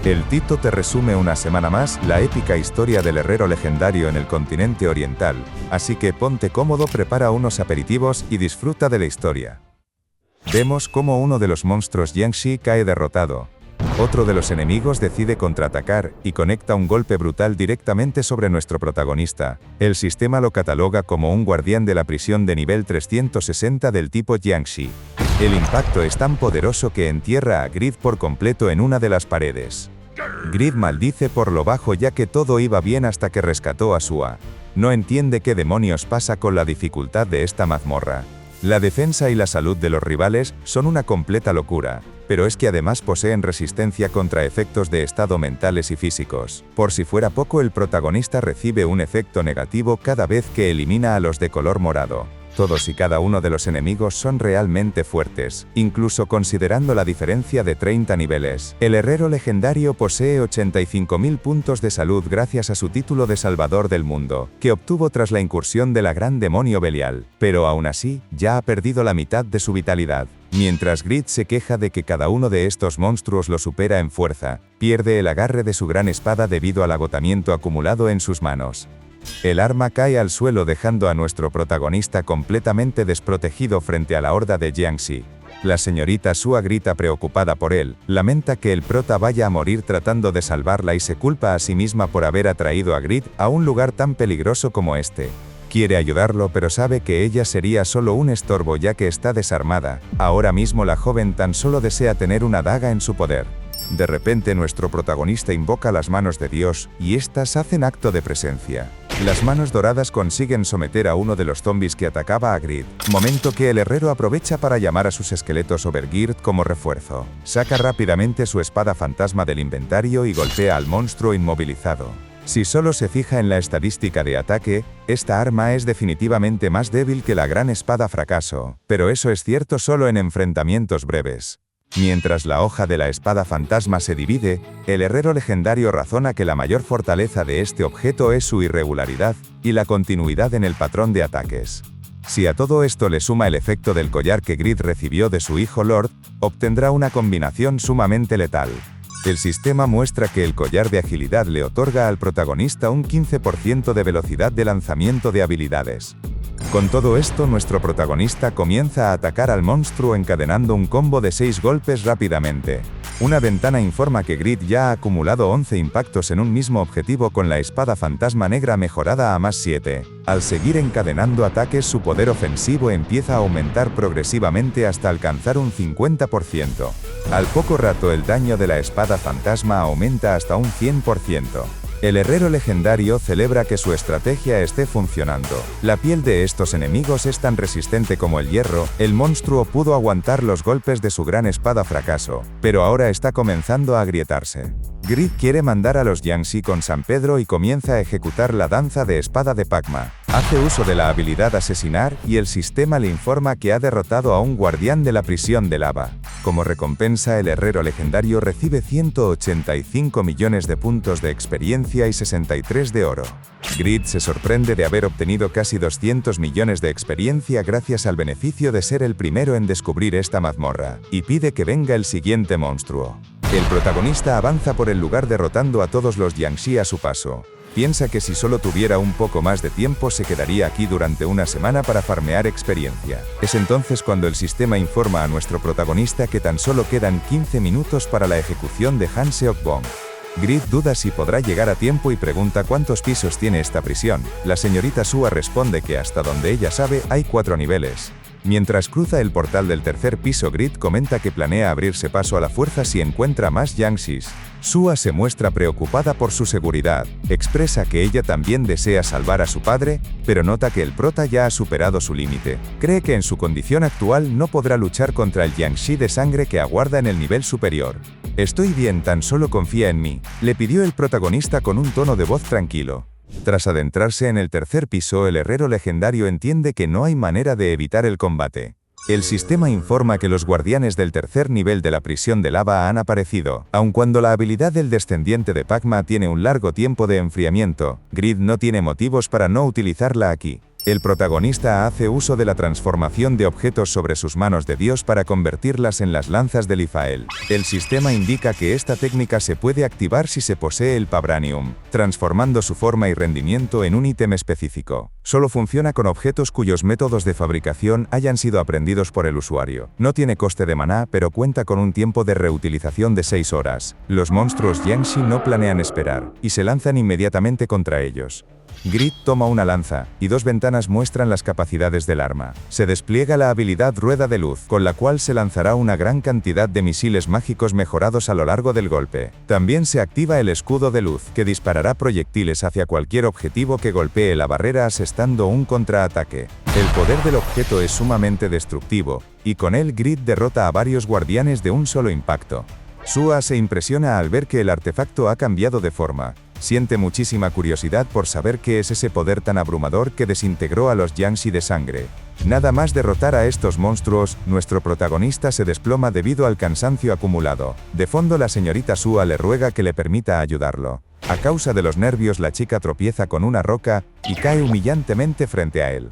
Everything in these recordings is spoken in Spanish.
El Tito te resume una semana más la épica historia del herrero legendario en el continente oriental, así que ponte cómodo, prepara unos aperitivos y disfruta de la historia. Vemos cómo uno de los monstruos Jiangshi cae derrotado. Otro de los enemigos decide contraatacar y conecta un golpe brutal directamente sobre nuestro protagonista. El sistema lo cataloga como un guardián de la prisión de nivel 360 del tipo Jiangshi. El impacto es tan poderoso que entierra a Grid por completo en una de las paredes. Grid maldice por lo bajo ya que todo iba bien hasta que rescató a Sua. No entiende qué demonios pasa con la dificultad de esta mazmorra. La defensa y la salud de los rivales son una completa locura, pero es que además poseen resistencia contra efectos de estado mentales y físicos. Por si fuera poco, el protagonista recibe un efecto negativo cada vez que elimina a los de color morado. Todos y cada uno de los enemigos son realmente fuertes, incluso considerando la diferencia de 30 niveles. El herrero legendario posee 85.000 puntos de salud gracias a su título de Salvador del Mundo, que obtuvo tras la incursión de la gran demonio Belial, pero aún así, ya ha perdido la mitad de su vitalidad. Mientras Grid se queja de que cada uno de estos monstruos lo supera en fuerza, pierde el agarre de su gran espada debido al agotamiento acumulado en sus manos. El arma cae al suelo dejando a nuestro protagonista completamente desprotegido frente a la horda de Jiangshi. La señorita Sua grita preocupada por él, lamenta que el prota vaya a morir tratando de salvarla y se culpa a sí misma por haber atraído a Grid a un lugar tan peligroso como este. Quiere ayudarlo pero sabe que ella sería solo un estorbo ya que está desarmada. Ahora mismo la joven tan solo desea tener una daga en su poder. De repente nuestro protagonista invoca las manos de Dios, y éstas hacen acto de presencia. Las manos doradas consiguen someter a uno de los zombies que atacaba a Grid, momento que el herrero aprovecha para llamar a sus esqueletos Overgeared como refuerzo. Saca rápidamente su espada fantasma del inventario y golpea al monstruo inmovilizado. Si solo se fija en la estadística de ataque, esta arma es definitivamente más débil que la gran espada fracaso, pero eso es cierto solo en enfrentamientos breves. Mientras la hoja de la espada fantasma se divide, el herrero legendario razona que la mayor fortaleza de este objeto es su irregularidad y la continuidad en el patrón de ataques. Si a todo esto le suma el efecto del collar que Grid recibió de su hijo Lord, obtendrá una combinación sumamente letal. El sistema muestra que el collar de agilidad le otorga al protagonista un 15% de velocidad de lanzamiento de habilidades. Con todo esto, nuestro protagonista comienza a atacar al monstruo encadenando un combo de 6 golpes rápidamente. Una ventana informa que Grid ya ha acumulado 11 impactos en un mismo objetivo con la espada fantasma negra mejorada a +7. Al seguir encadenando ataques, su poder ofensivo empieza a aumentar progresivamente hasta alcanzar un 50%. Al poco rato el daño de la espada fantasma aumenta hasta un 100%. El herrero legendario celebra que su estrategia esté funcionando. La piel de estos enemigos es tan resistente como el hierro, el monstruo pudo aguantar los golpes de su gran espada fracaso, pero ahora está comenzando a agrietarse. Grid quiere mandar a los Jiangshi con San Pedro y comienza a ejecutar la danza de espada de Pacma. Hace uso de la habilidad asesinar y el sistema le informa que ha derrotado a un guardián de la prisión de lava. Como recompensa, el herrero legendario recibe 185 millones de puntos de experiencia y 63 de oro. Grid se sorprende de haber obtenido casi 200 millones de experiencia gracias al beneficio de ser el primero en descubrir esta mazmorra, y pide que venga el siguiente monstruo. El protagonista avanza por el lugar derrotando a todos los Jiangshi a su paso. Piensa que si solo tuviera un poco más de tiempo se quedaría aquí durante una semana para farmear experiencia. Es entonces cuando el sistema informa a nuestro protagonista que tan solo quedan 15 minutos para la ejecución de Han Seok-bong. Grid duda si podrá llegar a tiempo y pregunta cuántos pisos tiene esta prisión. La señorita Sua responde que hasta donde ella sabe hay 4 niveles. Mientras cruza el portal del tercer piso, Grid comenta que planea abrirse paso a la fuerza si encuentra más Jiangshis. Sua se muestra preocupada por su seguridad, expresa que ella también desea salvar a su padre, pero nota que el prota ya ha superado su límite. Cree que en su condición actual no podrá luchar contra el Jiangshi de sangre que aguarda en el nivel superior. «Estoy bien, tan solo confía en mí», le pidió el protagonista con un tono de voz tranquilo. Tras adentrarse en el tercer piso, el herrero legendario entiende que no hay manera de evitar el combate. El sistema informa que los guardianes del tercer nivel de la prisión de lava han aparecido. Aun cuando la habilidad del descendiente de Pacma tiene un largo tiempo de enfriamiento, Grid no tiene motivos para no utilizarla aquí. El protagonista hace uso de la transformación de objetos sobre sus manos de Dios para convertirlas en las lanzas de Lifael. El sistema indica que esta técnica se puede activar si se posee el Pabranium, transformando su forma y rendimiento en un ítem específico. Solo funciona con objetos cuyos métodos de fabricación hayan sido aprendidos por el usuario. No tiene coste de maná, pero cuenta con un tiempo de reutilización de 6 horas. Los monstruos Jiangshi no planean esperar, y se lanzan inmediatamente contra ellos. Grid toma una lanza, y 2 ventanas muestran las capacidades del arma. Se despliega la habilidad Rueda de Luz, con la cual se lanzará una gran cantidad de misiles mágicos mejorados a lo largo del golpe. También se activa el Escudo de Luz, que disparará proyectiles hacia cualquier objetivo que golpee la barrera asestando un contraataque. El poder del objeto es sumamente destructivo, y con él Grid derrota a varios guardianes de un solo impacto. Sua se impresiona al ver que el artefacto ha cambiado de forma. Siente muchísima curiosidad por saber qué es ese poder tan abrumador que desintegró a los Jiangshi de sangre. Nada más derrotar a estos monstruos, nuestro protagonista se desploma debido al cansancio acumulado. De fondo la señorita Sua le ruega que le permita ayudarlo. A causa de los nervios la chica tropieza con una roca y cae humillantemente frente a él.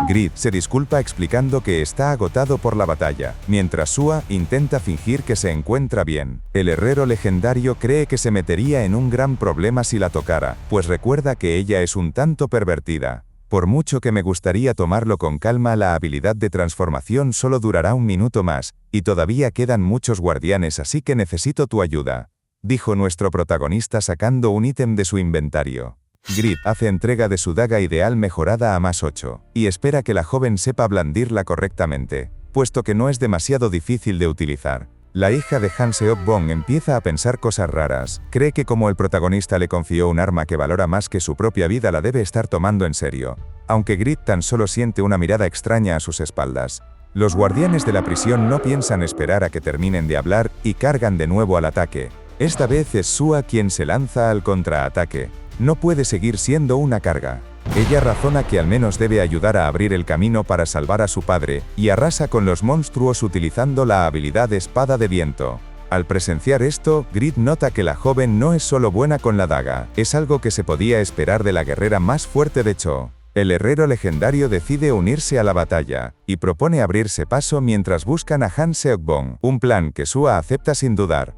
Grid se disculpa explicando que está agotado por la batalla, mientras Sua intenta fingir que se encuentra bien. El herrero legendario cree que se metería en un gran problema si la tocara, pues recuerda que ella es un tanto pervertida. Por mucho que me gustaría tomarlo con calma, la habilidad de transformación solo durará un minuto más, y todavía quedan muchos guardianes, así que necesito tu ayuda, dijo nuestro protagonista sacando un ítem de su inventario. Grid hace entrega de su daga ideal mejorada a +8, y espera que la joven sepa blandirla correctamente, puesto que no es demasiado difícil de utilizar. La hija de Han Seok-bong empieza a pensar cosas raras. Cree que como el protagonista le confió un arma que valora más que su propia vida, la debe estar tomando en serio, aunque Grid tan solo siente una mirada extraña a sus espaldas. Los guardianes de la prisión no piensan esperar a que terminen de hablar y cargan de nuevo al ataque. Esta vez es Sua quien se lanza al contraataque. No puede seguir siendo una carga. Ella razona que al menos debe ayudar a abrir el camino para salvar a su padre, y arrasa con los monstruos utilizando la habilidad Espada de Viento. Al presenciar esto, Grid nota que la joven no es solo buena con la daga, es algo que se podía esperar de la guerrera más fuerte de Cho. El herrero legendario decide unirse a la batalla, y propone abrirse paso mientras buscan a Han Seok-bong, un plan que Sua acepta sin dudar.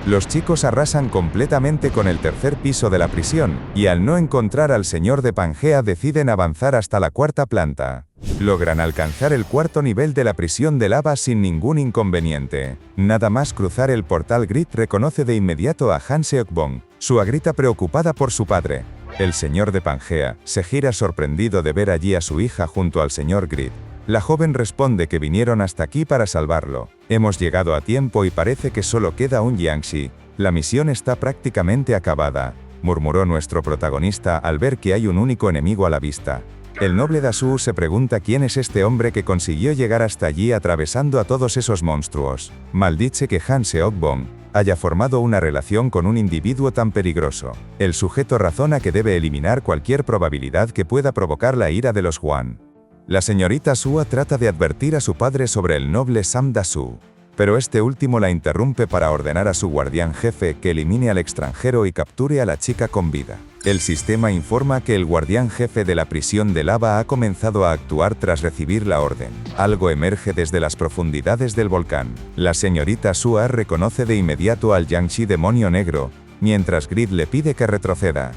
Los chicos arrasan completamente con el tercer piso de la prisión, y al no encontrar al señor de Pangea deciden avanzar hasta la 4ª planta. Logran alcanzar el 4º nivel de la prisión de lava sin ningún inconveniente. Nada más cruzar el portal, Grid reconoce de inmediato a Han Seok-bong. Sua grita preocupada por su padre. El señor de Pangea se gira sorprendido de ver allí a su hija junto al señor Grid. La joven responde que vinieron hasta aquí para salvarlo. Hemos llegado a tiempo y parece que solo queda un Jiangshi. La misión está prácticamente acabada, murmuró nuestro protagonista al ver que hay un único enemigo a la vista. El noble Dasu se pregunta quién es este hombre que consiguió llegar hasta allí atravesando a todos esos monstruos. Maldice que Han Seok-bong haya formado una relación con un individuo tan peligroso. El sujeto razona que debe eliminar cualquier probabilidad que pueda provocar la ira de los Huan. La señorita Sua trata de advertir a su padre sobre el noble Sam Dasu, pero este último la interrumpe para ordenar a su guardián jefe que elimine al extranjero y capture a la chica con vida. El sistema informa que el guardián jefe de la prisión de lava ha comenzado a actuar tras recibir la orden. Algo emerge desde las profundidades del volcán. La señorita Sua reconoce de inmediato al Jiangshi demonio negro, mientras Grid le pide que retroceda.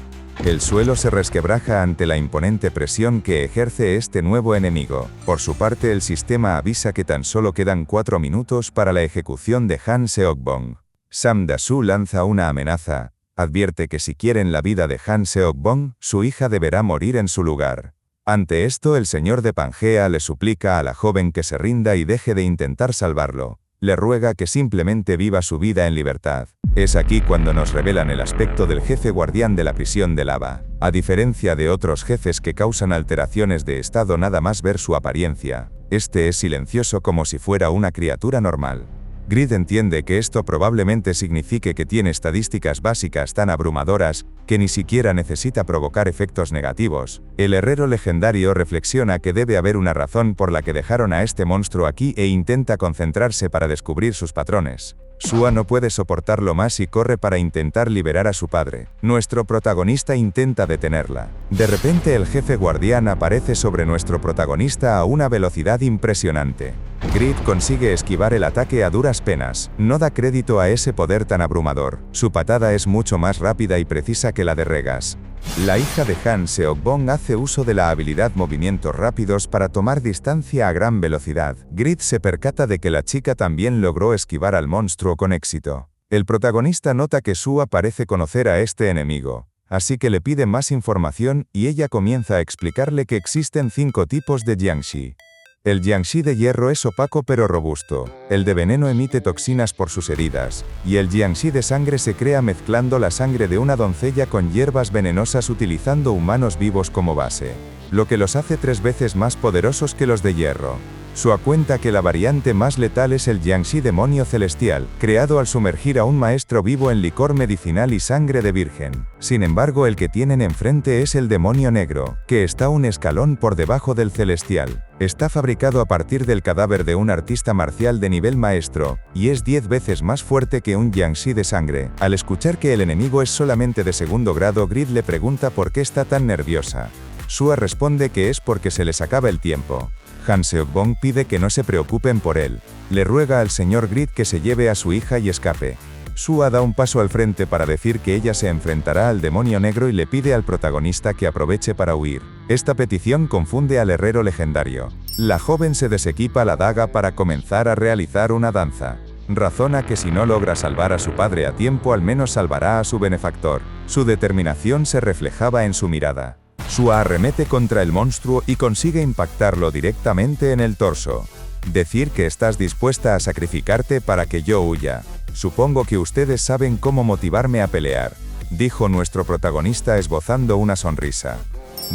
El suelo se resquebraja ante la imponente presión que ejerce este nuevo enemigo. Por su parte, el sistema avisa que tan solo quedan 4 minutos para la ejecución de Han Seok-bong. Sam Dasu lanza una amenaza. Advierte que si quieren la vida de Han Seok-bong, su hija deberá morir en su lugar. Ante esto, el señor de Pangea le suplica a la joven que se rinda y deje de intentar salvarlo. Le ruega que simplemente viva su vida en libertad. Es aquí cuando nos revelan el aspecto del jefe guardián de la prisión de lava. A diferencia de otros jefes que causan alteraciones de estado nada más ver su apariencia, este es silencioso como si fuera una criatura normal. Grid entiende que esto probablemente signifique que tiene estadísticas básicas tan abrumadoras que ni siquiera necesita provocar efectos negativos. El herrero legendario reflexiona que debe haber una razón por la que dejaron a este monstruo aquí e intenta concentrarse para descubrir sus patrones. Sua no puede soportarlo más y corre para intentar liberar a su padre. Nuestro protagonista intenta detenerla. De repente el jefe guardián aparece sobre nuestro protagonista a una velocidad impresionante. Grid consigue esquivar el ataque a duras penas. No da crédito a ese poder tan abrumador. Su patada es mucho más rápida y precisa que la de Regas. La hija de Han Seok-bong hace uso de la habilidad movimientos rápidos para tomar distancia a gran velocidad. Grid se percata de que la chica también logró esquivar al monstruo con éxito. El protagonista nota que Sua parece conocer a este enemigo, así que le pide más información y ella comienza a explicarle que existen 5 tipos de Jiangshi. El Jiangshi de hierro es opaco pero robusto, el de veneno emite toxinas por sus heridas, y el Jiangshi de sangre se crea mezclando la sangre de una doncella con hierbas venenosas utilizando humanos vivos como base, lo que los hace 3 veces más poderosos que los de hierro. Sua cuenta que la variante más letal es el Jiangshi demonio celestial, creado al sumergir a un maestro vivo en licor medicinal y sangre de virgen. Sin embargo, el que tienen enfrente es el demonio negro, que está un escalón por debajo del celestial. Está fabricado a partir del cadáver de un artista marcial de nivel maestro, y es 10 veces más fuerte que un Jiangshi de sangre. Al escuchar que el enemigo es solamente de segundo grado, Grid le pregunta por qué está tan nerviosa. Sua responde que es porque se les acaba el tiempo. Han Seok-bong pide que no se preocupen por él. Le ruega al señor Grid que se lleve a su hija y escape. Sua da un paso al frente para decir que ella se enfrentará al demonio negro y le pide al protagonista que aproveche para huir. Esta petición confunde al herrero legendario. La joven se desequipa la daga para comenzar a realizar una danza. Razona que si no logra salvar a su padre a tiempo, al menos salvará a su benefactor. Su determinación se reflejaba en su mirada. Sua arremete contra el monstruo y consigue impactarlo directamente en el torso. Decir que estás dispuesta a sacrificarte para que yo huya. Supongo que ustedes saben cómo motivarme a pelear, dijo nuestro protagonista esbozando una sonrisa.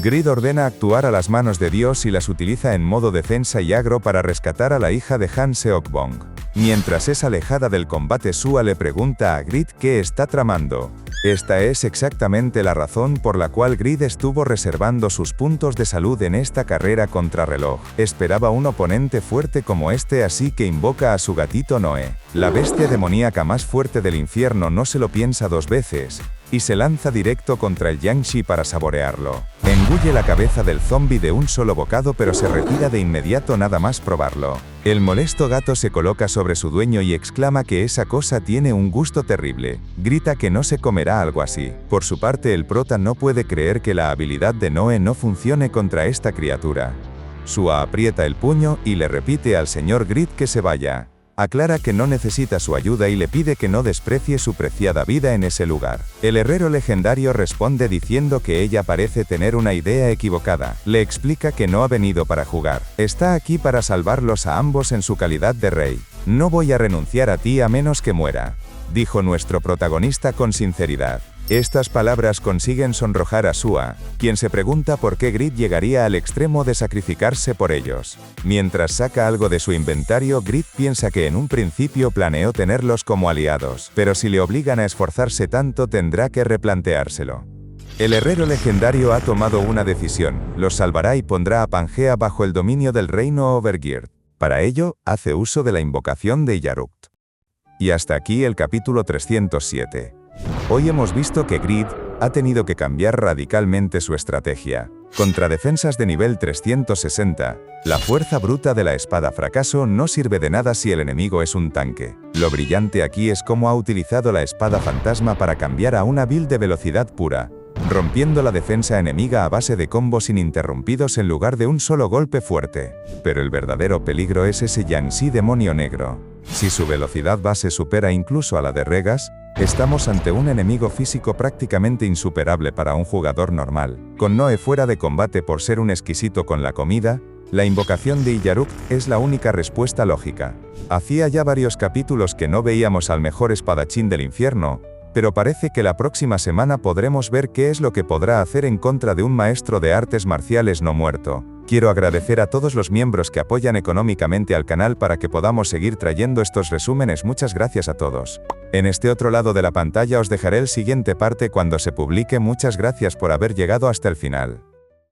Grid ordena actuar a las manos de Dios y las utiliza en modo defensa y agro para rescatar a la hija de Han Seok-bong. Mientras es alejada del combate, Sua le pregunta a Grid qué está tramando. Esta es exactamente la razón por la cual Grid estuvo reservando sus puntos de salud en esta carrera contrarreloj. Esperaba un oponente fuerte como este, así que invoca a su gatito Noé. La bestia demoníaca más fuerte del infierno no se lo piensa 2 veces, y se lanza directo contra el Jiangshi para saborearlo. Engulle la cabeza del zombie de un solo bocado, pero se retira de inmediato nada más probarlo. El molesto gato se coloca sobre su dueño y exclama que esa cosa tiene un gusto terrible. Grita que no se comerá algo así. Por su parte, el prota no puede creer que la habilidad de Noé no funcione contra esta criatura. Sua aprieta el puño y le repite al señor Grid que se vaya. Aclara que no necesita su ayuda y le pide que no desprecie su preciada vida en ese lugar. El herrero legendario responde diciendo que ella parece tener una idea equivocada. Le explica que no ha venido para jugar. Está aquí para salvarlos a ambos en su calidad de rey. No voy a renunciar a ti a menos que muera, dijo nuestro protagonista con sinceridad. Estas palabras consiguen sonrojar a Sua, quien se pregunta por qué Grid llegaría al extremo de sacrificarse por ellos. Mientras saca algo de su inventario, Grid piensa que en un principio planeó tenerlos como aliados, pero si le obligan a esforzarse tanto tendrá que replanteárselo. El herrero legendario ha tomado una decisión, los salvará y pondrá a Pangea bajo el dominio del reino Overgeared. Para ello, hace uso de la invocación de Yarukt. Y hasta aquí el capítulo 307. Hoy hemos visto que Grid ha tenido que cambiar radicalmente su estrategia. Contra defensas de nivel 360, la fuerza bruta de la espada fracaso no sirve de nada si el enemigo es un tanque. Lo brillante aquí es cómo ha utilizado la espada fantasma para cambiar a una build de velocidad pura, rompiendo la defensa enemiga a base de combos ininterrumpidos en lugar de un solo golpe fuerte. Pero el verdadero peligro es ese Jiangshi demonio negro. Si su velocidad base supera incluso a la de Regas, estamos ante un enemigo físico prácticamente insuperable para un jugador normal. Con Noé fuera de combate por ser un exquisito con la comida, la invocación de Iyarukt es la única respuesta lógica. Hacía ya varios capítulos que no veíamos al mejor espadachín del infierno, pero parece que la próxima semana podremos ver qué es lo que podrá hacer en contra de un maestro de artes marciales no muerto. Quiero agradecer a todos los miembros que apoyan económicamente al canal para que podamos seguir trayendo estos resúmenes. Muchas gracias a todos. En este otro lado de la pantalla os dejaré el siguiente parte cuando se publique. Muchas gracias por haber llegado hasta el final.